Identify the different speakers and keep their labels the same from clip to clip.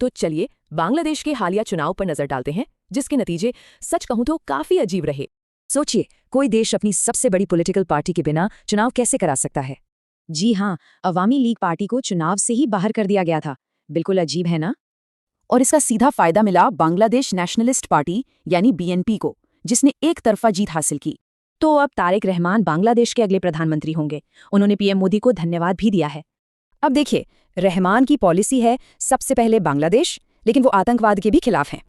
Speaker 1: तो चलिए बांग्लादेश के हालिया चुनाव पर नजर डालते हैं, जिसके नतीजे सच कहूं तो काफी अजीब रहे।
Speaker 2: सोचिए, कोई देश अपनी सबसे बड़ी पॉलिटिकल पार्टी के बिना चुनाव कैसे करा सकता है। जी हाँ, अवामी लीग पार्टी को चुनाव से ही बाहर कर दिया गया था। बिल्कुल अजीब है ना।
Speaker 3: और इसका सीधा फायदा मिला बांग्लादेश नेशनलिस्ट पार्टी यानी बीएनपी को, जिसने एक तरफा जीत हासिल की।
Speaker 2: तो अब तारिक रहमान बांग्लादेश के अगले प्रधानमंत्री होंगे। उन्होंने पीएम मोदी को धन्यवाद भी दिया है।
Speaker 3: अब देखिए, रहमान की पॉलिसी है सबसे पहले बांग्लादेश, लेकिन वो आतंकवाद के भी खिलाफ हैं।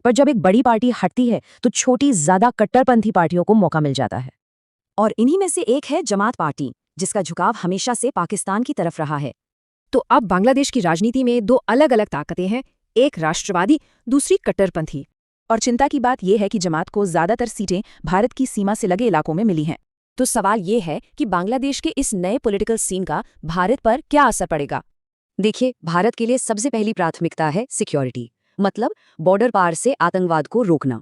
Speaker 2: पर जब एक बड़ी पार्टी हटती है तो छोटी ज्यादा कट्टरपंथी पार्टियों को मौका मिल जाता है। और इन्हीं में से एक है जमात पार्टी, जिसका झुकाव हमेशा से पाकिस्तान की तरफ रहा है।
Speaker 3: तो अब बांग्लादेश की राजनीति में दो अलग अलग ताकतें हैं, एक राष्ट्रवादी, दूसरी कट्टरपंथी। और चिंता की बात यह है कि जमात को ज्यादातर सीटें भारत की सीमा से लगे इलाकों में मिली हैं। तो सवाल ये है कि बांग्लादेश के इस नए पॉलिटिकल सीन का भारत पर क्या असर पड़ेगा।
Speaker 2: देखिए, भारत के लिए सबसे पहली प्राथमिकता है सिक्योरिटी, मतलब बॉर्डर पार से आतंकवाद को रोकना।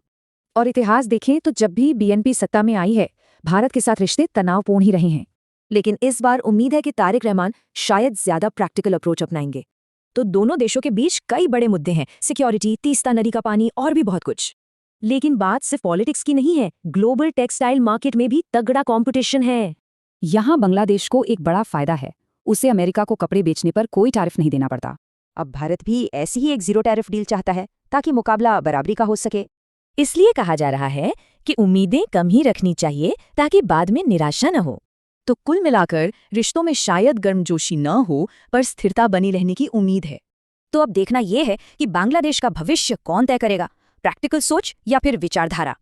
Speaker 3: और इतिहास देखें तो जब भी बीएनपी सत्ता में आई है, भारत के साथ रिश्ते तनावपूर्ण ही रहे हैं। लेकिन इस बार उम्मीद है कि तारिक रहमान शायद ज्यादा प्रैक्टिकल अप्रोच अपनाएंगे। तो दोनों देशों के बीच कई बड़े मुद्दे हैं, सिक्योरिटी, तीस्ता नदी का पानी और भी बहुत कुछ।
Speaker 2: लेकिन बात सिर्फ पॉलिटिक्स की नहीं है, ग्लोबल टेक्सटाइल मार्केट में भी तगड़ा कंपटीशन है।
Speaker 3: यहाँ बांग्लादेश को एक बड़ा फायदा है, उसे अमेरिका को कपड़े बेचने पर कोई टैरिफ नहीं देना पड़ता। अब भारत भी ऐसी ही एक जीरो टैरिफ डील चाहता है, ताकि मुकाबला बराबरी का हो सके।
Speaker 1: इसलिए कहा जा रहा है कि उम्मीदें कम ही रखनी चाहिए, ताकि बाद में निराशा न हो।
Speaker 3: तो कुल मिलाकर रिश्तों में शायद गर्मजोशी न हो, पर स्थिरता बनी रहने की उम्मीद है। तो अब देखना यह है कि बांग्लादेश का भविष्य कौन तय करेगा, प्रैक्टिकल सोच या फिर विचारधारा।